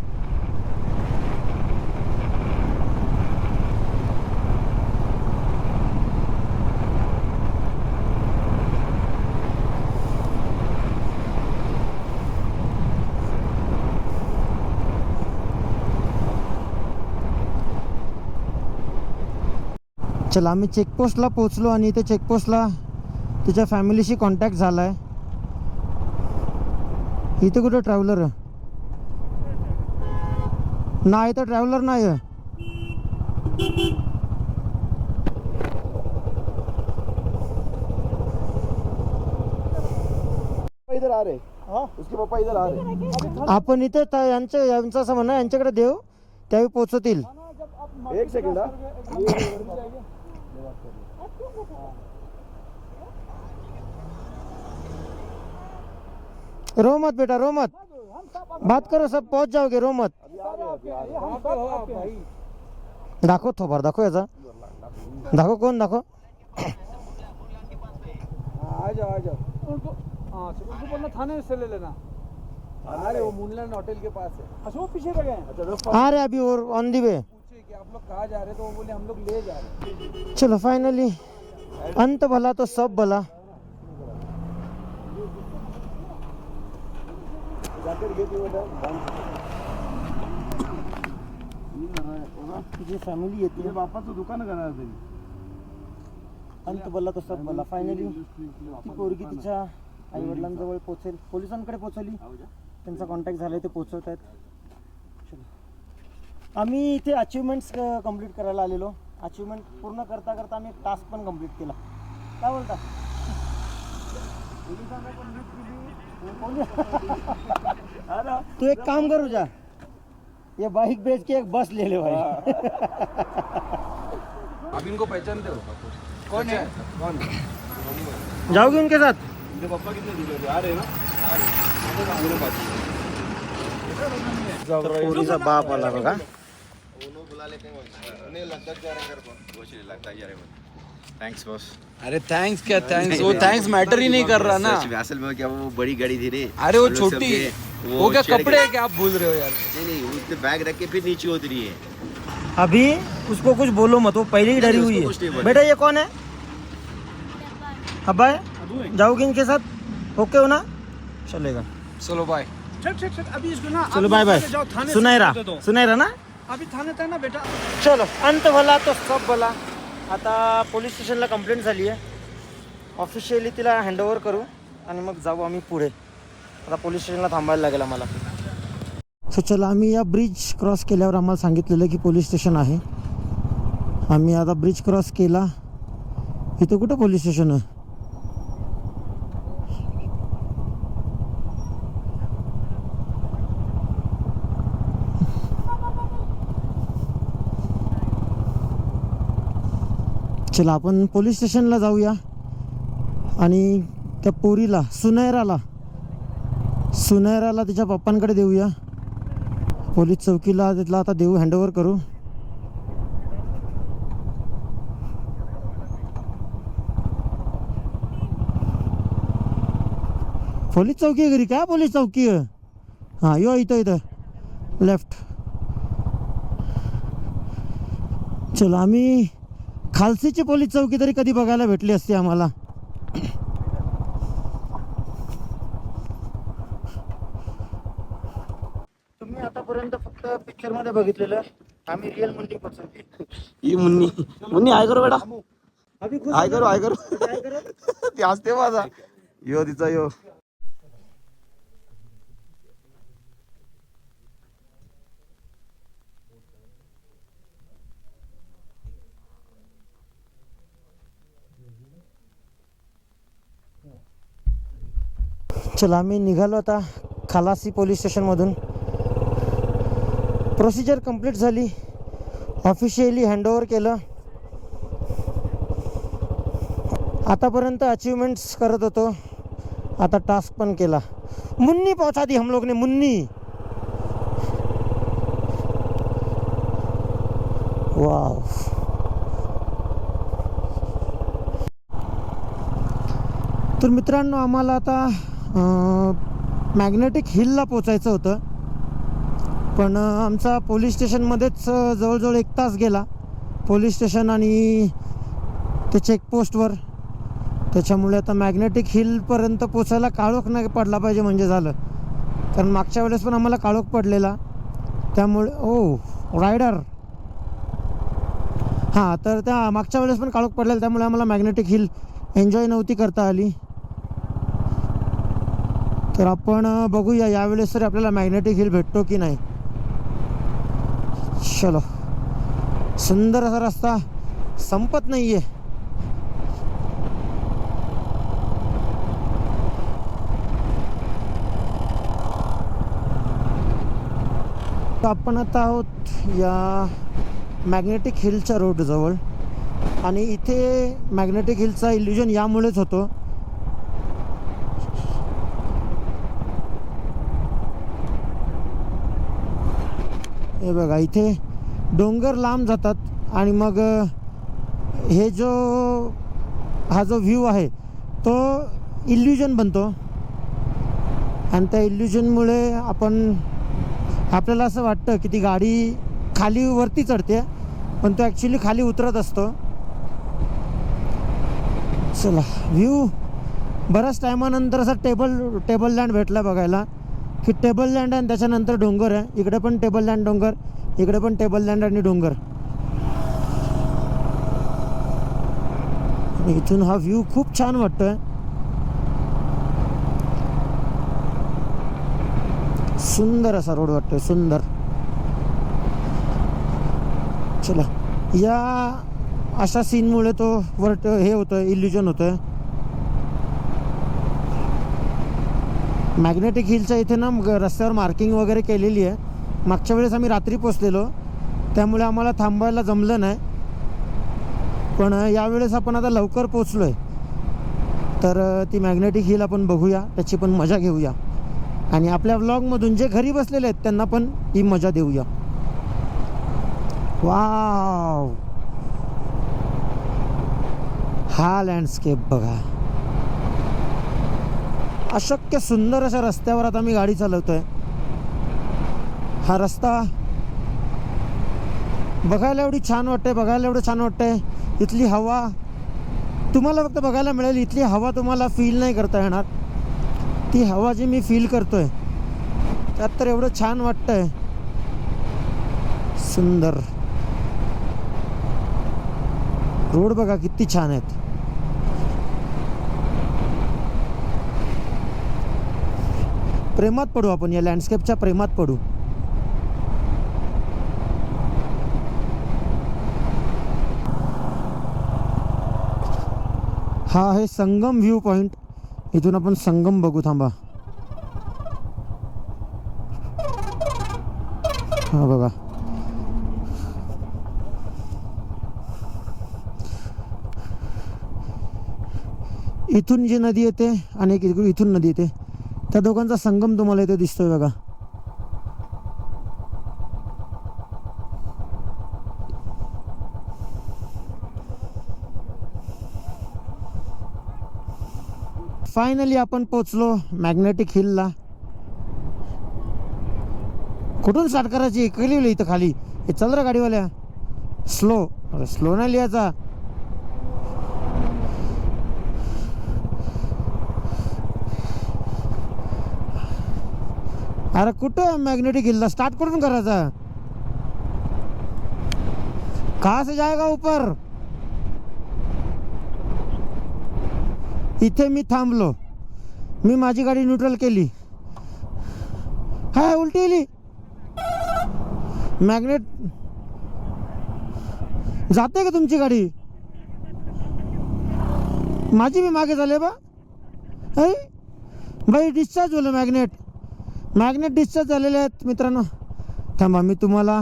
चला, आम्ही चेकपोस्टला पोचलो आणि इथे चेकपोस्टला तिच्या फॅमिलीशी कॉन्टॅक्ट झाला आहे. इथे कुठे ट्रॅव्हलर नाही, तर ट्रॅव्हलर नाही आहे. इधर आ रहे, उसके पापा इधर आ रहे. आपण इथे यांचं असं म्हणणं, यांच्याकडे देऊ त्यावेळी पोचवतील. एक सेकंड. रो मत बेटा, रो मत, बात करो, सब पहुंच जाओगे, रो मत. दाखव थोबार, दाखव याचा, दाखव कोण, दाखव. आ जाओ उनको. हाँ, उनको बोलना थाने से ले लेना. अरे वो मूनलैंड होटल के पास है. अच्छा, वो पीछे रह गए. आ रहे अभी और ऑन दी वे. पूछे कि आप लोग कहाँ जा रहे हैं, तो वो बोले हम लोग ले जा रहे हैं. चलो फाइनली, अंत भला तो सब भला. जी फॅमिली येते, बापाचं दुकान करणार तरी. अंत भला तो सब भला. फायनली ती पोरगी तिच्या आई वडिलांजवळ पोचेल, पोलिसांकडे पोचवली, त्यांचा कॉन्टॅक्ट झाला, ते पोचवत आहेत. आम्ही इथे अचिव्हमेंट्स कंप्लीट करायला आलेलो. अचिव्हमेंट पूर्ण करता करता आम्ही एक टास्क पण कंप्लीट केला. काय बोलता? तू एक काम करू जा, ये बाइक बेच के एक बस ले ले भाई. आप इनको पहचानते हो? कौन है? कौन? जाओगे उनके साथ? उनके पापा कितने दूर आ रहे हैं ना. पोरीचा बाप आला बघा. Thanks boss. अरे थैंक्स क्या थैंक्स, वो थैंक्स मैटर ही नहीं कर रहा ना. असल में क्या, वो बड़ी गाड़ी थी रे. अरे वो छोटी, वो क्या कपड़े है क्या आप भूल रहे हो यार. नहीं, उसने बैग रख के फिर नीचे उतरी है. अभी उसको कुछ बोलो मत, वो पहले ही डरी हुई है. बेटा ये कौन है? अब्बा है? जाओगे इनके साथ? ओके हो ना? चलेगा. चलो बाय. अभी इसको ना, चलो बाय बाय. सुनायरा, सुनायरा ना. अभी थाने था ना बेटा. चलो, अंत भला तो सब भला. आता पोलीस स्टेशनला कंप्लेंट झाली आहे, ऑफिशियली तिला हँडओव्हर करू आणि मग जाऊ आम्ही पुढे. आता पोलीस स्टेशनला थांबायला लागेल आम्हाला. सो चला, आम्ही या ब्रिज क्रॉस केल्यावर आम्हाला सांगितलेलं की पोलीस स्टेशन आहे. आम्ही आता ब्रिज क्रॉस केला इथं कुठं पोलीस स्टेशन आहे? चला आपण पोलीस स्टेशनला जाऊया आणि त्या पोरीला सुनैराला तिच्या पप्पांकडे देऊया. पोलीस चौकीला तिथला आता देऊ, हँडओव्हर करू. पोलीस चौकी आहे घरी? काय पोलीस चौकी आहे? हां यो इथं लेफ्ट. चला आम्ही खालसीची पोलीस चौकी तरी कधी बघायला भेटली असती आम्हाला. तुम्ही आतापर्यंत फक्त पिक्चर मध्ये बघितलेलं, आम्ही रिअल मुन्नी पकडली. ही मुन्नी आय करो बेटा, अभी खुश आय करो काय करत? ती हसते माझा. यो तिचा यो. चला आम्ही निघालो आता खलासी पोलीस स्टेशनमधून. प्रोसिजर कंप्लीट झाली, ऑफिशियली हँडओव्हर केलं. आतापर्यंत अचीवमेंट्स करत होतो, आता टास्क पण केला. मुन्नी पहुंचा दी हम लोग ने, मुन्नी. वाव. तर मित्रांनो आम्हाला आता मॅग्नेटिक हिलला पोचायचं होतं, पण आमचा पोलीस स्टेशनमध्येच जवळजवळ 1 तास गेला. पोलीस स्टेशन आणि ते चेकपोस्टवर. त्याच्यामुळे आता मॅग्नेटिक हिलपर्यंत पोचायला काळोख नाही पडला पाहिजे म्हणजे झालं, कारण मागच्या वेळेस पण आम्हाला काळोख पडलेला. त्यामुळे रायडर हां, तर त्या मागच्या वेळेस पण काळोख पडलेला, त्यामुळे आम्हाला मॅग्नेटिक हिल एन्जॉय नव्हती करता आली. तर आपण बघूया यावेळेस तरी आपल्याला मॅग्नेटिक हिल भेटतो की नाही. चलो, सुंदर असा रस्ता संपत नाहीये. आपण आता आहोत या मॅग्नेटिक हिलच्या रोडजवळ, आणि इथे मॅग्नेटिक हिलचा इल्युजन यामुळेच होतो. हे बघा, इथे डोंगर लांब जातात आणि मग हे हा जो व्ह्यू आहे तो इल्युजन बनतो, आणि त्या इल्युजनमुळे आपल्याला असं वाटतं की ती गाडी खाली वरती चढते, पण तो ॲक्च्युली खाली उतरत असतो. चला, व्ह्यू बऱ्याच टायमानंतर असा टेबल लँड भेटला बघायला, की टेबल लँड आणि त्याच्यानंतर डोंगर आहे. इकडे पण टेबल लँड डोंगर, इकडे पण टेबल लँड आणि डोंगर. आणि इथून हा व्ह्यू खूप छान वाटतोय. सुंदर असा रोड वाटतोय, सुंदर. चला, या अशा सीनमुळे तो हे होतोय, इल्युजन होतोय. मॅग्नेटिक हिलच्या इथे ना रस्त्यावर मार्किंग वगैरे केलेली आहे. मागच्या वेळेस आम्ही रात्री पोचलेलो, त्यामुळे आम्हाला थांबायला जमलं नाही, पण यावेळेस आपण आता लवकर पोचलो आहे, तर ती मॅग्नेटिक हिल आपण बघूया, त्याची पण मजा घेऊया, आणि आपल्या व्लॉगमधून जे घरी बसलेले आहेत त्यांना पण ही मजा देऊया. वाव, हा लँडस्केप बघा. अशक्य सुंदर अशा रस्त्यावर आता मी गाडी चालवतोय. हा रस्ता बघायला एवढी छान वाटते, बघायला एवढं छान वाटतंय. इथली हवा तुम्हाला फक्त बघायला मिळेल, इथली हवा तुम्हाला फील नाही करता येणार. ती हवा जी मी फील करतोय त्यात तर एवढं छान वाटतंय, सुंदर. रोड बघा किती छान आहेत. प्रेमात पडू आपण, या लँडस्केपच्या प्रेमात पडू. हा आहे संगम व्ह्यू पॉइंट. इथून आपण संगम बघू. थांबा. हा बघा. इथून जी नदी येते आणि एक इथून नदी येते, त्या दोघांचा संगम तुम्हाला इथे दिसतोय बघा. फायनली आपण पोचलो मॅग्नेटिक हिलला. कुठून स्टार्ट करायची? इकडे इथं खाली. हे चल रे गाडीवाल्या. स्लो. अरे स्लो नाही लिहायचा. अरे कुठं मॅग्नेटिक हिलला स्टार्ट करून करायचा? कहाँ से जाएगा ऊपर? इथे मी थांबलो. मी माझी गाडी न्यूट्रल केली. हा उलटी इली. मॅग्नेट जाते का तुमची गाडी? माझी भी मागे झाले बा. भाई डिस्चार्ज झालं मॅग्नेट डिस्चार्ज झालेले आहेत मित्रांनो. थांबा मी तुम्हाला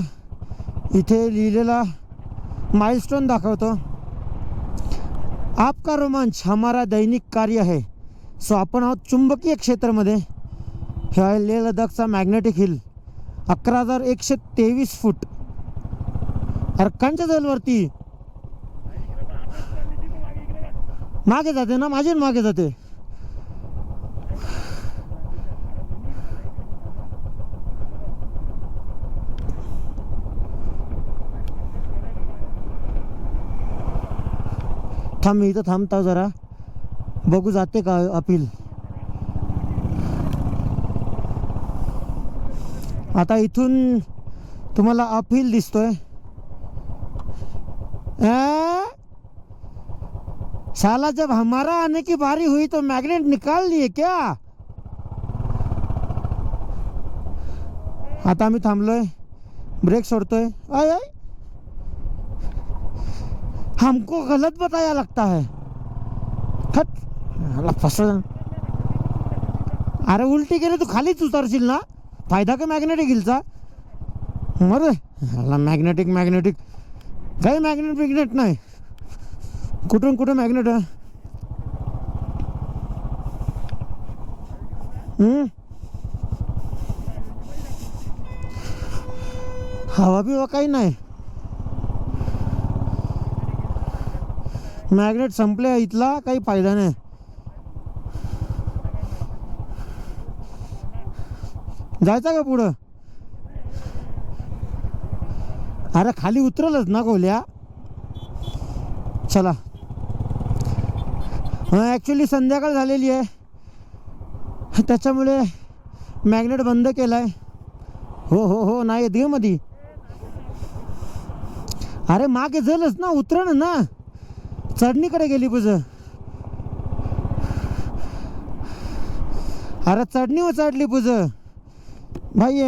इथे लिहिलेला माइलस्टोन दाखवतो. आपका रोमांच हमारा दैनिक कार्य है. सो आपण आहोत चुंबकीय क्षेत्रामध्ये. हे आहे लेह लडाखचा मॅग्नेटिक हिल. 11,123 फूट. अरे कांच्या जाईल मागे जाते ना, माझी मागे जाते. थांब. मी इथं थांबतो जरा, बघू जाते का अपील. आता इथून तुम्हाला अपहिल दिसतोय. साला जब हमारा आने की बारी हुई तो मैग्नेट निकाल लिए क्या? आता आम्ही थांबलोय, ब्रेक सोडतोय. आय आय हमको गलत बताया लगता है. फसलं. अरे उलटी केली तू खालीच उतरशील ना. फायदा का मॅग्नेटिक हिलचा? मरे मॅग्नेटिक काही मॅग्नेट नाही. कुठून कुठं मॅग्नेट आहे. हवा बिवा काही नाही. मॅग्नेट संपले इथला, काही फायदा नाही. जायचं का पुढं? अरे खाली उतरलच ना गोल्या. चला. ॲक्च्युली संध्याकाळ झालेली आहे, त्याच्यामुळे मॅग्नेट बंद केलाय. हो नाही येत मध्ये. अरे मागे झालंच ना, उतरण ना. चढणीकडे गेली पुज. अरे चढणी चढली पुज भाई.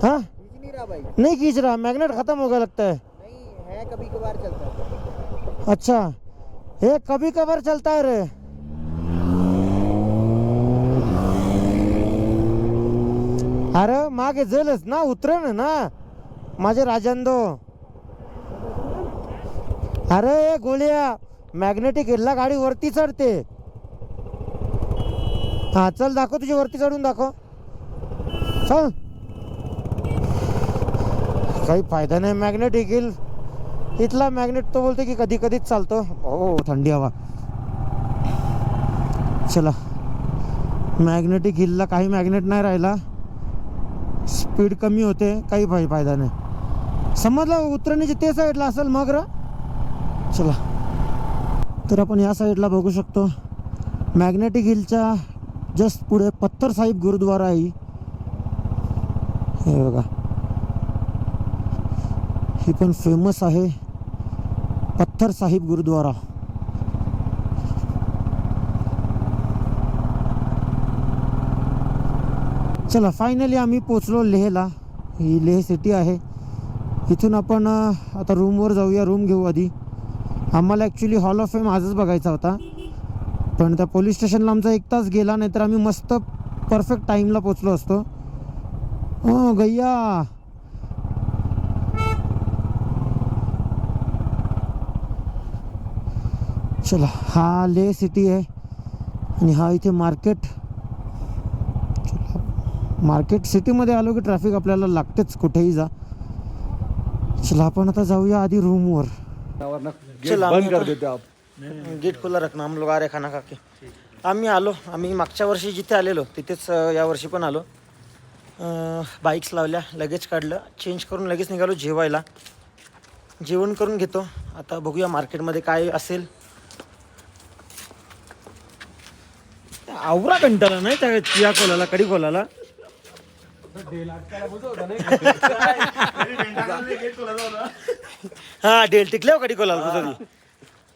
हाँ नहीं खींच रहा, मैग्नेट खत्म हो गया लगता है. नहीं है, कभी कभार चलता है. अच्छा ये कभी कभार चलता है रे. अरे मागे झालंच ना, उतरण ना माझे राजंदो. अरे गोळ्या, मॅग्नेटिक हिलला गाडी वरती चढते. हा चल दाखव, तुझी वरती चढून दाखव. चल. काही फायदा नाही मॅग्नेटिक हिल इथला. मॅग्नेट तो बोलते की कधी कधीच चालतो. हो थंडी हवा. चला. मॅग्नेटिक हिलला काही मॅग्नेट नाही राहिला, स्पीड कमी होते, काही फायदा नाही. समजलं उतरणीची ते साईडला असेल मग रा. चला. तर आपण या साईडला बघू शकतो मॅग्नेटिक हिलच्या जस्ट पुढे पत्थर साहिब गुरुद्वारा आहे. हे बघा, ही पण फेमस आहे पत्थर साहिब गुरुद्वारा. चला फायनली आम्ही पोचलो लेहला. ही लेह सिटी आहे. इथून आपण आता रूमवर जाऊया, रूम घेऊ आधी. आम्हाला ॲक्च्युली हॉल ऑफ फेम आजच बघायचा होता, पण त्या पोलीस स्टेशनला आमचा 1 तास गेला, नाहीतर आम्ही मस्त परफेक्ट टाईमला पोचलो असतो. हो गैया, चला हा ले सिटी आहे आणि हा इथे मार्केट सिटीमध्ये आलो की ट्रॅफिक आपल्याला लागतेच कुठेही जा. चला आपण आता जाऊया आधी रूमवर. चला बंद कर देते आप. गेट खुला रखना, हम लोग आ रहे खाना खा के. आम्ही मागच्या वर्षी जिथे आलेलो तिथेच यावर्षी पण आलो. बाईक्स लावल्या, लगेच काढलं, चेंज करून लगेच निघालो जेवायला. जेवण करून घेतो. आता बघूया मार्केटमध्ये काय असेल. आवरा कंटाळा नाही त्या चिया कोलाला, कडी कोलाला. हा डेल टिकल्या कडी कोलाला तुझं.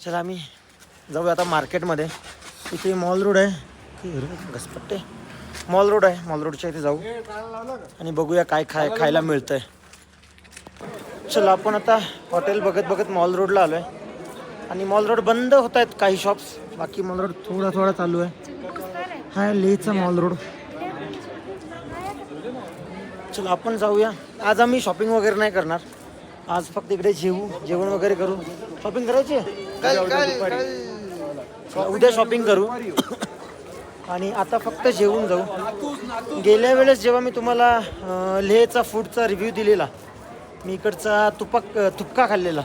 चला आम्ही जाऊया आता मार्केटमध्ये. इथे मॉल रोड आहे, घसपट्टे मॉल रोड आहे. मॉल रोडच्या इथे जाऊ आणि बघूया काय खायला मिळतंय. चला आपण आता हॉटेल बघत मॉल रोडला आलो आहे आणि मॉल रोड बंद होत आहेत काही शॉप्स, बाकी मॉल रोड थोडा चालू आहे. हा लेचा मॉल रोड. चला आपण जाऊया. आज आम्ही शॉपिंग वगैरे नाही करणार, आज फक्त इकडे जेवण वगैरे करू. शॉपिंग करायची उद्या शॉपिंग करू आणि आता फक्त जेवून जाऊ. गेल्या वेळेस जेव्हा मी तुम्हाला लेहचा फूडचा रिव्ह्यू दिलेला, मी इकडचा तुपका खाल्लेला.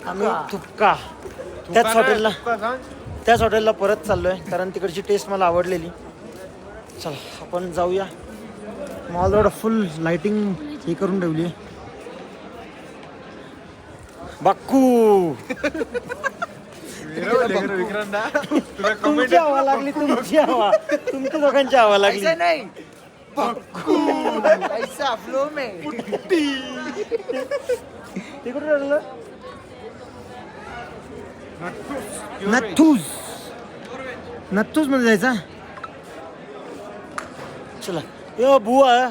आम्ही तुपका त्याच हॉटेलला परत चाललो आहे कारण तिकडची टेस्ट मला आवडलेली. चला आपण जाऊया. मॉल रोड फुल लाइटिंग हे करून ठेवली आहे. बाक्कू तुमची हवा लागली, तुमच्या दोघांची हवा लागली. ते कुठे लागलं? नथूस मध्ये जायचा. चला यो बुवा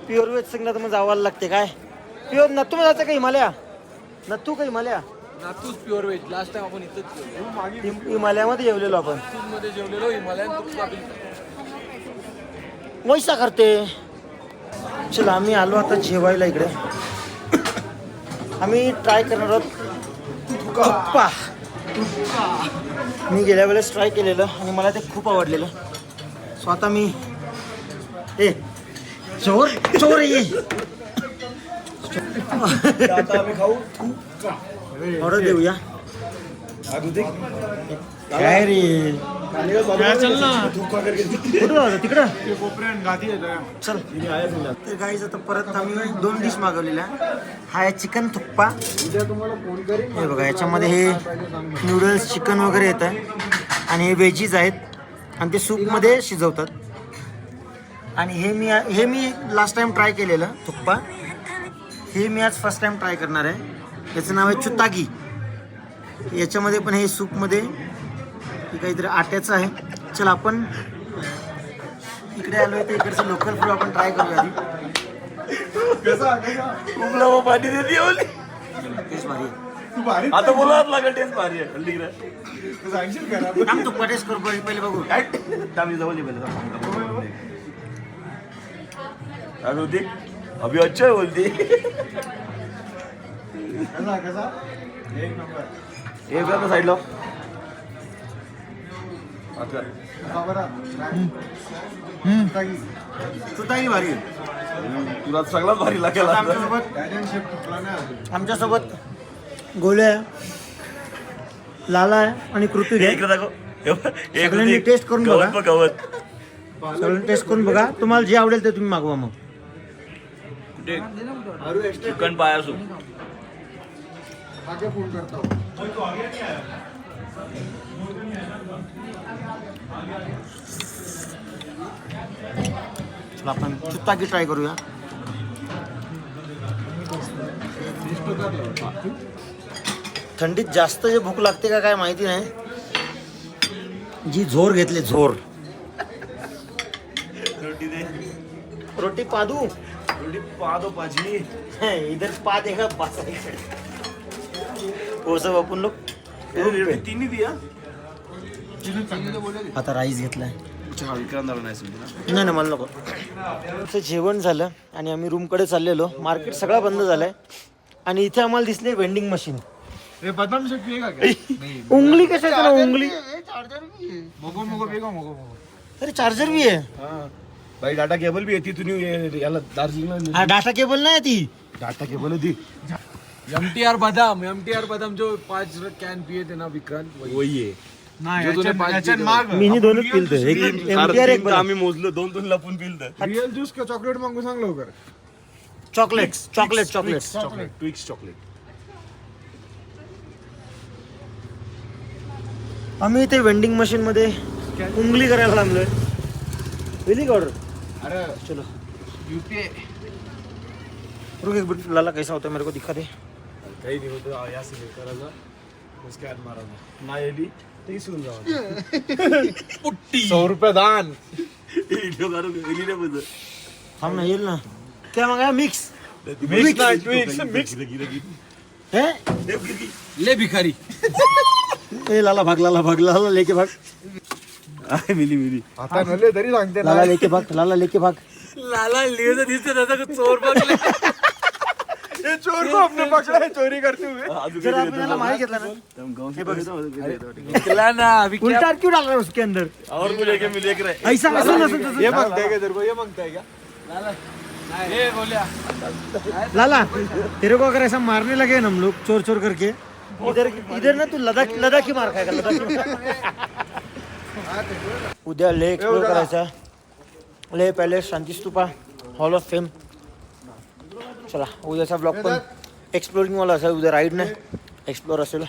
प्युअर वेज सिंगला तर मग जावायला लागते. काय प्युअर नथू मध्ये जायचं का हिमालया? नथू का हिमालया? नातूच प्युअर व्हेज. लास्ट टाइम आपण इथंच हिमालयामध्ये जेवलेलो आपण. मध्ये जेवलेलो हिमालयन. वैसा करते. चला आम्ही आलो आता जेवायला इकडे. आम्ही ट्राय करणार आहोत तुप्पा. मी गेल्या वेळेस ट्राय केलेलं आणि मला ते खूप आवडलेलं. सो आता मी चोर ये आता आम्ही खाऊ ऑर्डर देऊया. काय रे कुठं जाऊ तिकडं. चल तर गाईज आता परत आम्ही 2 डिश मागवलेल्या. हा आहे चिकन थुप्पा. हे बघा याच्यामध्ये हे नूडल्स चिकन वगैरे येत आहे आणि हे व्हेजीज आहेत आणि ते सूपमध्ये शिजवतात. आणि हे मी लास्ट टाइम ट्राय केलेलं थुप्पा. हे मी आज फर्स्ट टाइम ट्राय करणार आहे. याचं नाव आहे चुतागी. याच्यामध्ये पण हे सूपमध्ये हे काहीतरी आट्याचं आहे. चला आपण इकडे आलो आहे तर इकडचं लोकल फूड आपण ट्राय करूया आधी. पाणी देते ओली. टेस्ट भारी आहे. आता बोलावं लागेल. टेस्ट भारी आहे. हल्ली थांब तुप्पा टेस्ट करू पहिले बघू. होती अभी अच्छा बोलती. एक साइड लो. चुतागी भारी आहे. तुला सगळ्यात भारी लागेल. आमच्यासोबत गोल्या आहे, लाला आहे आणि कृती सगळ्यांनी टेस्ट करून बघा. सगळ्यांनी टेस्ट करून बघा. तुम्हाला जे आवडेल ते तुम्ही मागवा. मग चिकन पाया सूप. चला आपण चुतागी ट्राय करूया. थंडीत जास्त जे भूक लागते का काय माहिती नाही, जी झोर घेतले झोर. रोटी पादू. रोटी पादो पाजी. इधर पा देगा पास. वो सब अपन लोग तीन ही दिया आता राईस घेतलाय. अच्छा विक्रांत दादा नाही नाही नाही मला नको. आमचं जेवण झालं आणि आम्ही रूमकडे चाललेलो. मार्केट सगळा बंद झालाय आणि इथे आम्हाला दिसले वेंडिंग मशीन. बदाम शेक पिएगा क्या? उंगली कशाचं ना उंगली. मोगो मोगो पिएगा मोगो अरे चार्जर भी आहे. भाई डाटा केबल भी येते तुम्ही याला दार्जिलिंगला हा डाटा केबल नाही ती. डाटा केबल होती एमटीआर बादाम जो 5 कैन पिए थे ना विक्रांत वही आहे जो तूने 5 मांग मी दोनच पिलतो. एक MTR एक आम्ही मोजलो 2 लपून पिलत रियल ज्यूस का चॉकलेट मांगू सांग लवकर. चॉकलेट. Twix chocolate. आम्ही इथे वेंडिंग मशीन मध्ये उंगली करायला थांबलोय. वेली ऑर्डर. अरे चलो यूपीए रुक एक मिनट. लाला कैसा होता मेरे को दिखा दे. काही नाही होतं या से करायला उसके हात मारायला नाही आली ते सुन जावा पुट्टी 100 रुपये दान. व्हिडिओ काढून गेली नाही बघ थांब ना येईल ना. क्या मागा मिक्स. मिक्स नाही ट्विक्स मिक्स हे ले भिखारी. ए लाला भाग लाला लेके भाग. मिली आता नले तरी सांगते ना. लाला लेके भाग. लाला लिहिलं दिसते त्याचा चोर बघले. ये चोर को अपने पकड़ा है चोरी करते हुए. जर आपण याला माहिती घेतला ना. निकला ना अभी क्या. उल्टा क्यों डाल रहा है उसके अंदर. और मुझे के मिले कर ऐसा नसेल तसं. ये मांगता है क्या तेरे को ये मांगता है क्या. लाला ये बोलिया लाला तेरे को अगर ऐसा मारने लगे ना हम लोग चोर करके इधर ना तू लदाखी मार खाएगा. उद्या लेह एक्सप्लोर करायचा. Leh palace, Shanti Stupa, hall of fame. चला उद्याचा ब्लॉग पण एक्सप्लोरिंग वाला असेल. उद्या राईड नाही एक्सप्लोर असेल.